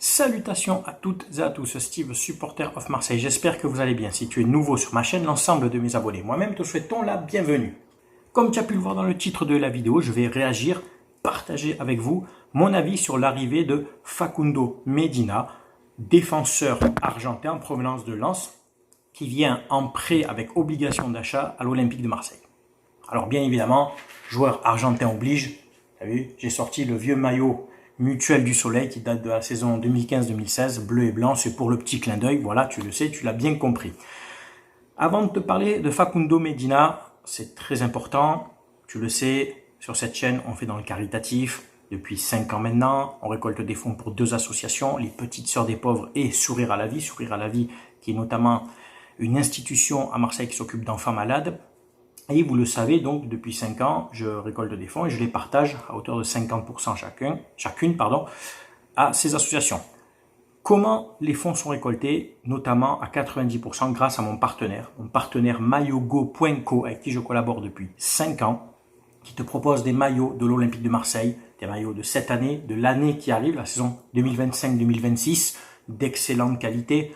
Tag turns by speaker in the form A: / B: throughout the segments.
A: Salutations à toutes et à tous, Steve, supporter of Marseille. J'espère que vous allez bien. Si tu es nouveau sur ma chaîne, l'ensemble de mes abonnés, moi-même te souhaitons la bienvenue. Comme tu as pu le voir dans le titre de la vidéo, je vais réagir, partager avec vous mon avis sur l'arrivée de Facundo Medina, défenseur argentin en provenance de Lens, qui vient en prêt avec obligation d'achat à l'Olympique de Marseille. Alors bien évidemment, joueur argentin oblige. Vous avez vu, j'ai sorti le vieux maillot Mutuelle du Soleil qui date de la saison 2015-2016, bleu et blanc, c'est pour le petit clin d'œil, voilà, tu le sais, tu l'as bien compris. Avant de te parler de Facundo Medina, c'est très important, tu le sais, sur cette chaîne, on fait dans le caritatif depuis 5 ans maintenant, on récolte des fonds pour 2 associations, les Petites Sœurs des Pauvres et Sourire à la Vie qui est notamment une institution à Marseille qui s'occupe d'enfants malades. Et vous le savez, donc, depuis 5 ans, je récolte des fonds et je les partage à hauteur de 50% chacune, à ces associations. Comment les fonds sont récoltés? Notamment à 90% grâce à mon partenaire maillogo.co, avec qui je collabore depuis 5 ans, qui te propose des maillots de l'Olympique de Marseille, des maillots de cette année, de l'année qui arrive, la saison 2025-2026, d'excellente qualité,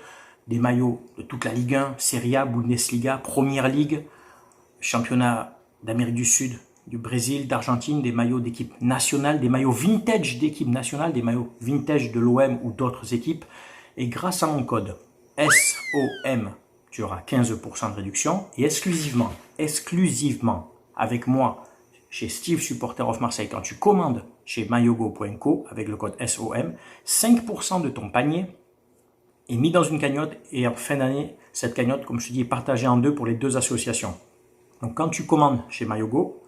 A: des maillots de toute la Ligue 1, Serie A, Bundesliga, Première Ligue, championnat d'Amérique du Sud, du Brésil, d'Argentine, des maillots d'équipe nationale, des maillots vintage d'équipe nationale, des maillots vintage de l'OM ou d'autres équipes. Et grâce à mon code SOM, tu auras 15% de réduction. Et exclusivement avec moi, chez Steve, supporter of Marseille, quand tu commandes chez maillogo.co avec le code SOM, 5% de ton panier est mis dans une cagnotte. Et en fin d'année, cette cagnotte, comme je te dis, est partagée en 2 pour les 2 associations. Donc quand tu commandes chez Maillogo,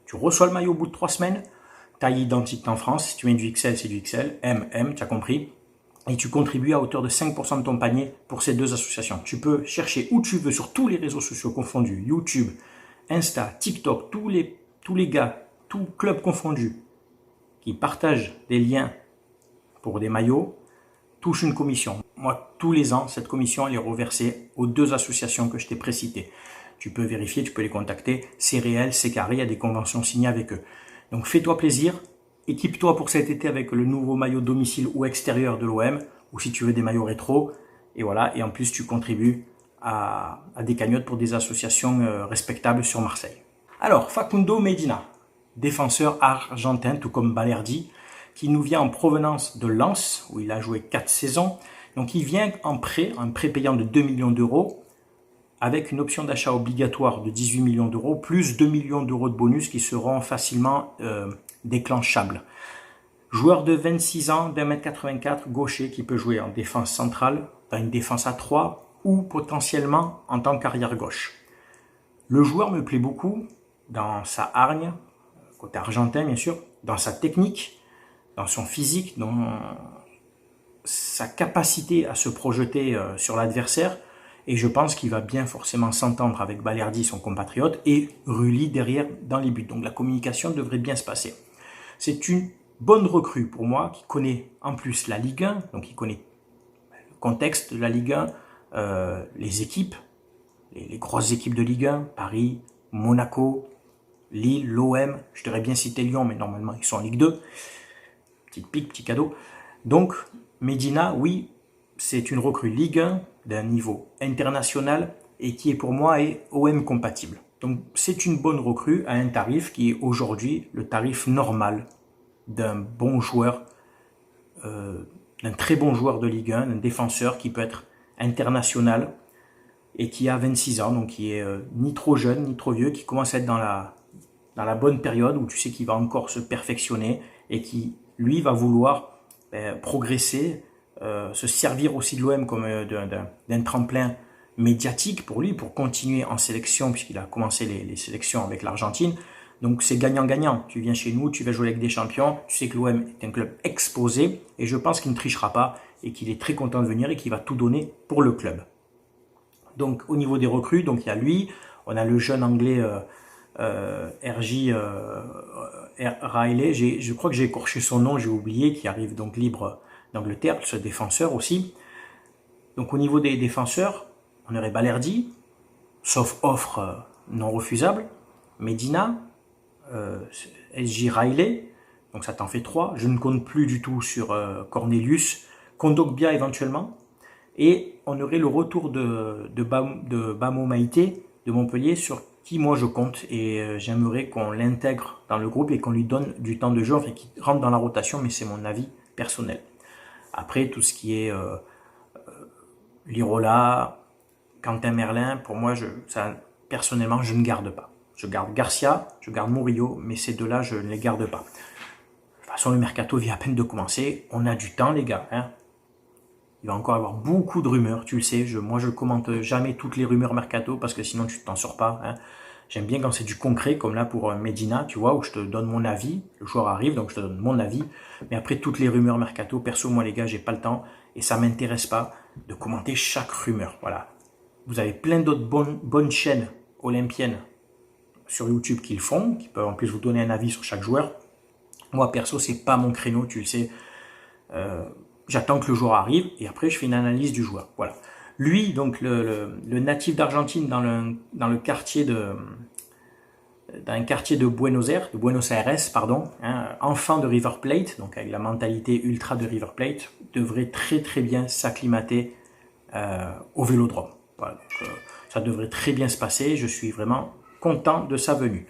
A: tu reçois le maillot au bout de 3 semaines, taille identique en France, si tu mets du XL, c'est du XL, M, tu as compris, et tu contribues à hauteur de 5% de ton panier pour ces 2 associations. Tu peux chercher où tu veux sur tous les réseaux sociaux confondus, YouTube, Insta, TikTok, tous les gars, tout club confondu, qui partagent des liens pour des maillots, touchent une commission. Moi, tous les ans, cette commission elle est reversée aux 2 associations que je t'ai précitées. Tu peux vérifier, tu peux les contacter, c'est réel, c'est carré, il y a des conventions signées avec eux. Donc fais-toi plaisir, équipe-toi pour cet été avec le nouveau maillot domicile ou extérieur de l'OM, ou si tu veux des maillots rétro, et voilà, et en plus tu contribues à des cagnottes pour des associations respectables sur Marseille. Alors, Facundo Medina, défenseur argentin, tout comme Balerdi, qui nous vient en provenance de Lens, où il a joué 4 saisons. Donc il vient en prêt, un prêt payant de 2 millions d'euros, avec une option d'achat obligatoire de 18 millions d'euros, plus 2 millions d'euros de bonus qui seront facilement déclenchables. Joueur de 26 ans, d'1m84, gaucher, qui peut jouer en défense centrale, dans une défense à 3 ou potentiellement en tant qu'arrière gauche. Le joueur me plaît beaucoup dans sa hargne, côté argentin bien sûr, dans sa technique, dans son physique, dans sa capacité à se projeter sur l'adversaire. Et je pense qu'il va bien forcément s'entendre avec Balerdi, son compatriote, et Rulli derrière dans les buts. Donc la communication devrait bien se passer. C'est une bonne recrue pour moi, qui connaît en plus la Ligue 1, donc il connaît le contexte de la Ligue 1, les équipes, les grosses équipes de Ligue 1, Paris, Monaco, Lille, l'OM, je t'aurais bien cité Lyon, mais normalement ils sont en Ligue 2. Petite pique, petit cadeau. Donc Medina, oui, c'est une recrue Ligue 1 d'un niveau international et qui est pour moi OM compatible. Donc c'est une bonne recrue à un tarif qui est aujourd'hui le tarif normal d'un bon joueur, d'un très bon joueur de Ligue 1, d'un défenseur qui peut être international et qui a 26 ans, donc qui est ni trop jeune ni trop vieux, qui commence à être dans la bonne période où tu sais qu'il va encore se perfectionner et qui lui va vouloir progresser, se servir aussi de l'OM comme d'un tremplin médiatique pour lui, pour continuer en sélection, puisqu'il a commencé les sélections avec l'Argentine. Donc c'est gagnant-gagnant. Tu viens chez nous, tu vas jouer avec des champions, tu sais que l'OM est un club exposé, et je pense qu'il ne trichera pas, et qu'il est très content de venir, et qu'il va tout donner pour le club. Donc au niveau des recrues, donc il y a lui, on a le jeune anglais R.J. Riley, je crois que j'ai écorché son nom, j'ai oublié, qui arrive donc libre d'Angleterre, ce défenseur aussi. Donc au niveau des défenseurs, on aurait Balerdi, sauf offre non refusable, Medina, S.J. Riley, donc ça t'en fait 3. Je ne compte plus du tout sur Cornelius, Kondogbia éventuellement. Et on aurait le retour de Bamo Maïté de Montpellier, sur qui moi je compte. Et j'aimerais qu'on l'intègre dans le groupe et qu'on lui donne du temps de jeu, enfin qu'il rentre dans la rotation, mais c'est mon avis personnel. Après, tout ce qui est Lirola, Quentin Merlin, pour moi, personnellement, je ne garde pas. Je garde Garcia, je garde Murillo, mais ces deux-là, je ne les garde pas. De toute façon, le mercato vient à peine de commencer. On a du temps, les gars. Hein. Il va encore y avoir beaucoup de rumeurs, tu le sais. Moi, je ne commente jamais toutes les rumeurs mercato parce que sinon, tu ne t'en sors pas. Hein. J'aime bien quand c'est du concret, comme là pour Medina, tu vois, où je te donne mon avis. Le joueur arrive, donc je te donne mon avis. Mais après, toutes les rumeurs mercato, perso, moi, les gars, j'ai pas le temps et ça m'intéresse pas de commenter chaque rumeur. Voilà. Vous avez plein d'autres bonnes chaînes olympiennes sur YouTube qui le font, qui peuvent en plus vous donner un avis sur chaque joueur. Moi, perso, c'est pas mon créneau, tu le sais. J'attends que le joueur arrive et après, je fais une analyse du joueur. Voilà. Lui, donc le natif d'Argentine dans le quartier dans un quartier de Buenos Aires, pardon, hein, enfant de River Plate, donc avec la mentalité ultra de River Plate, devrait très très bien s'acclimater au Vélodrome. Voilà, donc, ça devrait très bien se passer. Je suis vraiment content de sa venue.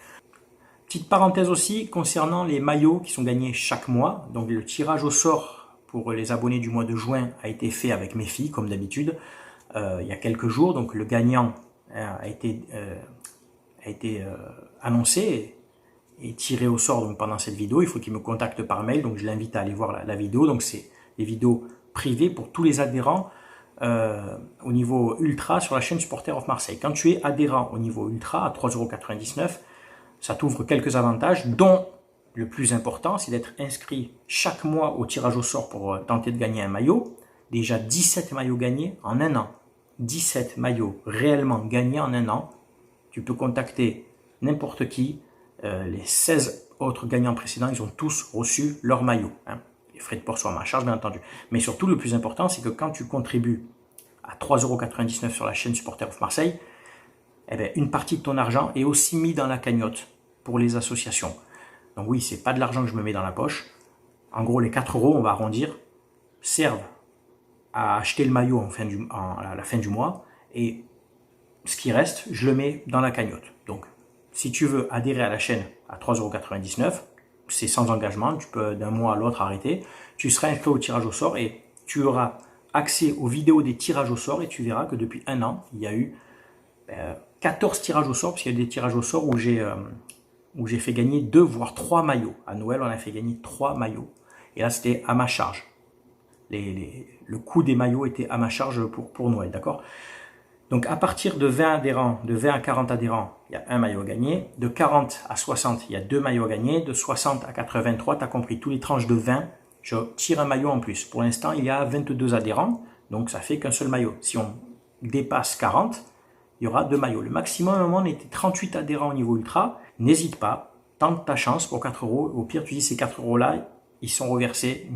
A: Petite parenthèse aussi concernant les maillots qui sont gagnés chaque mois. Donc le tirage au sort pour les abonnés du mois de juin a été fait avec mes filles, comme d'habitude, il y a quelques jours. Donc le gagnant a été annoncé et tiré au sort donc, pendant cette vidéo. Il faut qu'il me contacte par mail, donc je l'invite à aller voir la vidéo. Donc c'est des vidéos privées pour tous les adhérents au niveau ultra sur la chaîne Supporter of Marseille. Quand tu es adhérent au niveau ultra à 3,99 €, ça t'ouvre quelques avantages, dont le plus important, c'est d'être inscrit chaque mois au tirage au sort pour tenter de gagner un maillot. Déjà 17 maillots gagnés en un an. 17 maillots réellement gagnés en un an. Tu peux contacter n'importe qui. Les 16 autres gagnants précédents, ils ont tous reçu leur maillot. Hein. Les frais de port sont à ma charge, bien entendu. Mais surtout, le plus important, c'est que quand tu contribues à 3,99 € sur la chaîne Supporter of Marseille, eh bien, une partie de ton argent est aussi mis dans la cagnotte pour les associations. Donc oui, c'est pas de l'argent que je me mets dans la poche. En gros, les 4 €, on va arrondir, servent à acheter le maillot à la fin du mois. Et ce qui reste, je le mets dans la cagnotte. Donc, si tu veux adhérer à la chaîne à 3,99 €, c'est sans engagement. Tu peux d'un mois à l'autre arrêter. Tu seras inscrit au tirage au sort et tu auras accès aux vidéos des tirages au sort. Et tu verras que depuis un an, il y a eu 14 tirages au sort, parce qu'il y a des tirages au sort où j'ai fait gagner 2 voire 3 maillots. À Noël, on a fait gagner 3 maillots. Et là, c'était à ma charge. Le coût des maillots était à ma charge pour Noël, d'accord? Donc, à partir de 20 adhérents, de 20 à 40 adhérents, il y a un maillot gagné. De 40 à 60, il y a 2 maillots gagnés. De 60 à 83, tu as compris, tous les tranches de 20, je tire un maillot en plus. Pour l'instant, il y a 22 adhérents, donc ça fait qu'un seul maillot. Si on dépasse 40, il y aura 2 maillots. Le maximum, à un moment, on était 38 adhérents au niveau ultra. N'hésite pas, tente ta chance pour 4 €. Au pire, tu dis ces 4 € là, ils sont reversés,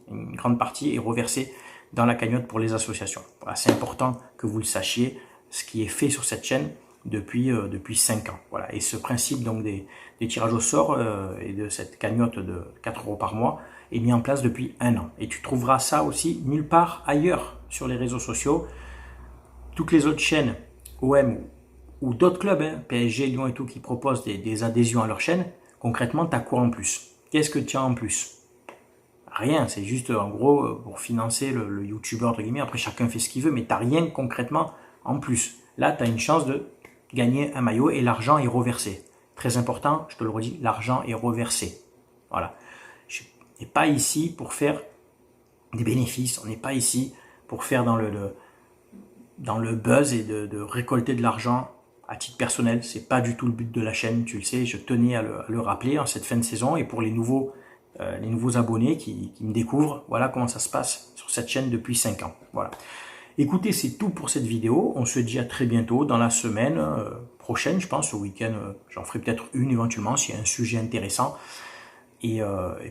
A: une grande partie est reversée dans la cagnotte pour les associations. Voilà, c'est important que vous le sachiez, ce qui est fait sur cette chaîne depuis 5 ans. Voilà. Et ce principe donc des tirages au sort et de cette cagnotte de 4 € par mois est mis en place depuis un an. Et tu trouveras ça aussi nulle part ailleurs sur les réseaux sociaux. Toutes les autres chaînes OM ou d'autres clubs, hein, PSG, Lyon et tout, qui proposent des adhésions à leur chaîne, concrètement, tu as quoi en plus? Qu'est-ce que tu as en plus? Rien, c'est juste en gros pour financer le youtubeur, entre guillemets. Après, chacun fait ce qu'il veut, mais tu n'as rien concrètement en plus. Là, tu as une chance de gagner un maillot et l'argent est reversé. Très important, je te le redis, l'argent est reversé. Voilà. Je n'ai pas ici pour faire des bénéfices, on n'est pas ici pour faire dans le buzz et de récolter de l'argent à titre personnel. C'est pas du tout le but de la chaîne, tu le sais, je tenais à le rappeler en cette fin de saison. Et pour les nouveaux abonnés qui me découvrent, voilà comment ça se passe sur cette chaîne depuis 5 ans. Voilà. Écoutez, c'est tout pour cette vidéo. On se dit à très bientôt dans la semaine prochaine, je pense, au week-end. J'en ferai peut-être une éventuellement s'il y a un sujet intéressant. Et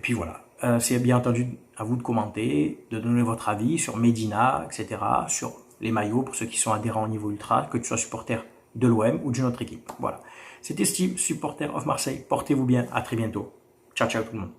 A: puis voilà. C'est bien entendu à vous de commenter, de donner votre avis sur Medina, etc., sur les maillots pour ceux qui sont adhérents au niveau ultra, que tu sois supporter de l'OM ou d'une autre équipe. Voilà. C'était Steve, supporter of Marseille. Portez-vous bien. À très bientôt. Ciao, ciao tout le monde.